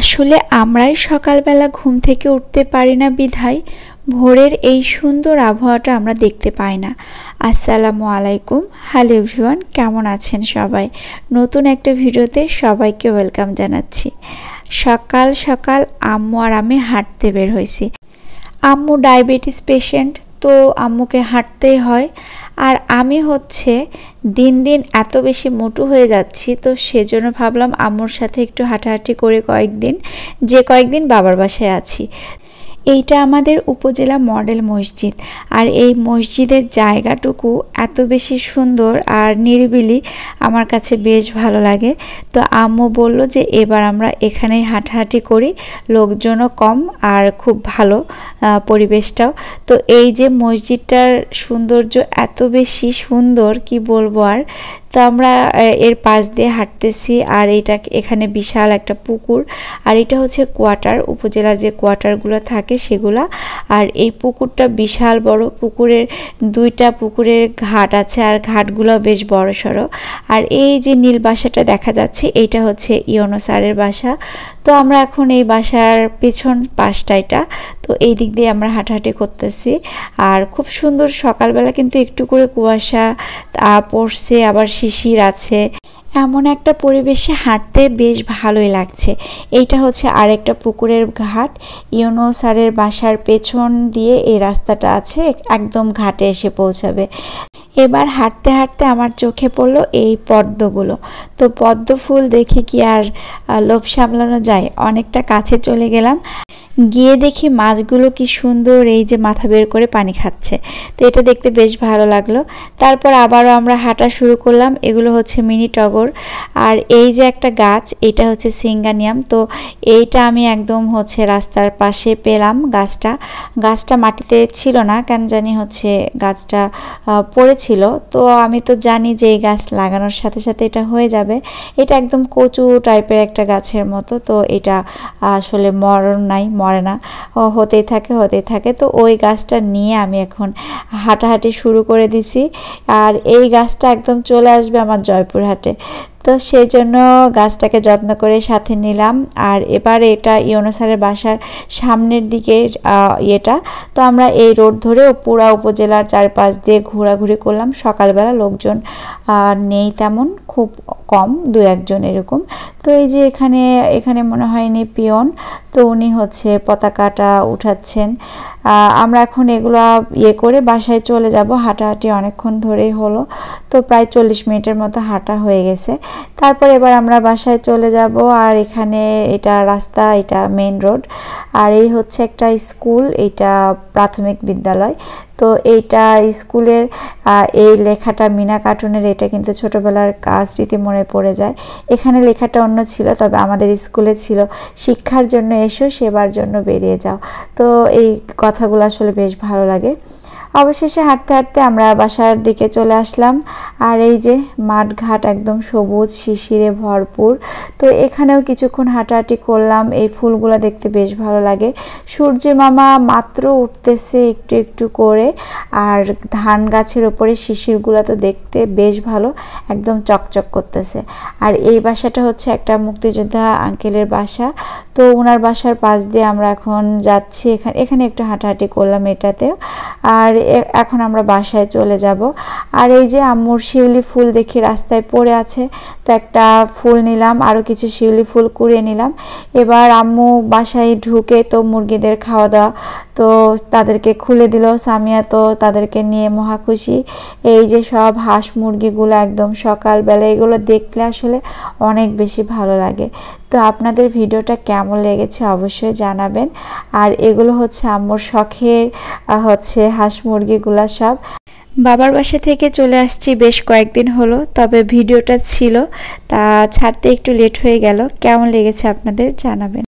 আসলে আমরাই সকালবেলা ঘুম থেকে উঠতে পারি না বিধায় ভোরের এই সুন্দর আবহাওয়াটা আমরা দেখতে পাই না। আসসালামু আলাইকুম, হ্যালো এভরিওয়ান, কেমন আছেন সবাই? নতুন একটা ভিডিওতে সবাইকে ওয়েলকাম জানাচ্ছি। সকাল সকাল আম্মু আর আমি হাঁটতে বের হয়েছি। আম্মু ডায়াবেটিস পেশেন্ট, তো আম্মুকে হাঁটতেই হয়। আর আমি দিন দিন এত বেশি মোটু হয়ে যাচ্ছি, তো সেজন্য ভাবলাম আম্মুর সাথে একটু হাঁটাহাঁটি করে কয়েকদিন বাবার বাসায় আছি। এইটা আমাদের উপজেলা মডেল মসজিদ, আর এই মসজিদের জায়গাটুকু এত বেশি সুন্দর আর নিরিবিলি, আমার কাছে বেশ ভালো লাগে। তো আম্মু বলল যে এবার আমরা এখানেই হাঁটাহাঁটি করি, লোকজনও কম আর খুব ভালো পরিবেশটাও। তো এই যে মসজিদটার সৌন্দর্য এত বেশি সুন্দর, কি বলবো আর। তো আমরা এর পাশ দিয়ে হাঁটতেছি, আর এখানে বিশাল একটা পুকুর, আর এটা হচ্ছে কোয়ার্টার, উপজেলার যে কোয়ার্টারগুলো থাকে সেগুলা। আর এই পুকুরটা বিশাল বড়, দুইটা পুকুরের ঘাট আছে, আর ঘাটগুলো বেশ বড় সড়ো। আর এই যে নীল বাসাটা দেখা যাচ্ছে, এইটা হচ্ছে ইওনো স্যারের বাসা। তো আমরা এখন এই বাসার পেছন পাশটা এটা, তো এই দিক দিয়ে আমরা হাঁটাহাঁটি করতেছি। আর খুব সুন্দর, সকালবেলা কিন্তু একটু করে কুয়াশা পড়ছে, আবার শিশির আছে, এমন একটা পরিবেশে হাঁটতে বেশ ভালোই লাগছে। এইটা হচ্ছে আরেকটা পুকুরের ঘাট। ইওনো স্যারের বাসার পেছন দিয়ে এই রাস্তাটা আছে, একদম ঘাটে এসে পৌঁছাবে। এবার হাঁটতে হাঁটতে আমার চোখে পড়লো এই পদ্মগুলো। তো পদ্ম ফুল দেখে কি আর লোভ সামলানো যায়, অনেকটা কাছে চলে গেলাম। গিয়ে দেখি মাছগুলো কি সুন্দর এই যে মাথা বের করে পানি খাচ্ছে, তো এটা দেখতে বেশ ভালো লাগলো। তারপর আবারও আমরা হাঁটা শুরু করলাম। এগুলো হচ্ছে মিনি টগর, আর এই যে একটা গাছ, এটা হচ্ছে সিঙ্গানিয়াম। তো এইটা আমি একদম রাস্তার পাশে পেলাম। গাছটা মাটিতে ছিল না, কেন জানি গাছটা পড়েছিল। তো আমি তো জানি যে এই গাছ লাগানোর সাথে সাথে এটা হয়ে যাবে। এটা একদম কচু টাইপের একটা গাছের মতো, তো এটা আসলে মরে না, হতেই থাকে। তো ওই গাছটা নিয়ে আমি এখন হাঁটাহাঁটি শুরু করে দিছি। আর এই গাছটা একদম চলে আসবে আমার জয়পুরহাটে, তো সেই জন্য গাছটাকে যত্ন করে সাথে নিলাম। আর এবার এটা ইওনো স্যারের বাসার সামনের দিকে ইয়েটা। তো আমরা এই রোড ধরে পুরা উপজেলার চারপাশ দিয়ে ঘোরাঘুরি করলাম। সকালবেলা লোকজন নেই তেমন, খুব কম, দু একজন এরকম। তো এই যে এখানে মনে হয় ইনি পিয়ন, তো উনি পতাকাটা উঠাচ্ছেন। আমরা এখন এগুলো করে বাসায় চলে যাব। হাঁটাহাঁটি অনেকক্ষণ ধরেই হলো, তো প্রায় 40 মিনিটের মতো হাঁটা হয়ে গেছে। তারপর এবার আমরা বাসায় চলে যাব। আর এখানে এটা রাস্তা, এটা মেইন রোড। আর এই একটা স্কুল, এটা প্রাথমিক বিদ্যালয়। তো এইটা স্কুলের এই লেখাটা মিনা কার্টুনের, এটা কিন্তু ছোটবেলার স্মৃতি মনে পড়ে যায়। এখানে লেখাটা অন্য ছিল, তবে আমাদের স্কুলে ছিল শিক্ষার জন্য এসো, সেবার জন্য বেরিয়ে যাও। তো এই কথাগুলো আসলে বেশ ভালো লাগে। অবশেষে হাঁটতে হাঁটতে আমরা বাসার দিকে চলে আসলাম। আর এই যে মাঠ ঘাট একদম সবুজ শিশিরে ভরপুর। তো এখানেও কিছুক্ষণ হাঁটাহাঁটি করলাম। এই ফুলগুলো দেখতে বেশ ভালো লাগে। সূর্য মামা মাত্র উঠতেছে একটু একটু করে, আর ধান গাছের ওপরে শিশিরগুলো তো দেখতে বেশ ভালো, একদম চকচক করতেছে। আর এই বাসাটা একটা মুক্তিযোদ্ধা আঙ্কেলের বাসা। তো ওনার বাসার পাশ দিয়ে আমরা এখন যাচ্ছি। এখানে একটু হাঁটাহাঁটি করলাম এটাতেও। আর এখন আমরা বাসায় চলে যাব। আর এই যে আম্মুর শিউলি ফুল দেখি রাস্তায় পড়ে আছে, তো একটা ফুল নিলাম, আরও কিছু শিউলি ফুল কুড়িয়ে নিলাম। এবার আম্মু বাসায় ঢুকে তো মুরগিদের খাওয়া দাওয়া, তো তাদেরকে খুলে দিল। সামিয়া তো তাদেরকে নিয়ে মহা খুশি। এই যে সব হাঁস মুরগিগুলো একদম সকালবেলা, এগুলো দেখলে আসলে অনেক বেশি ভালো লাগে। তো আপনাদের ভিডিওটা কেমন লেগেছে অবশ্যই জানাবেন। আর এগুলো আম্মুর শখের হাঁস মুরগিগুলা সব। বাবার বাসা থেকে চলে আসছি বেশ কয়েকদিন হলো, তবে ভিডিওটা ছিল তা ছাড়তে একটু লেট হয়ে গেল। কেমন লেগেছে আপনাদের জানাবেন।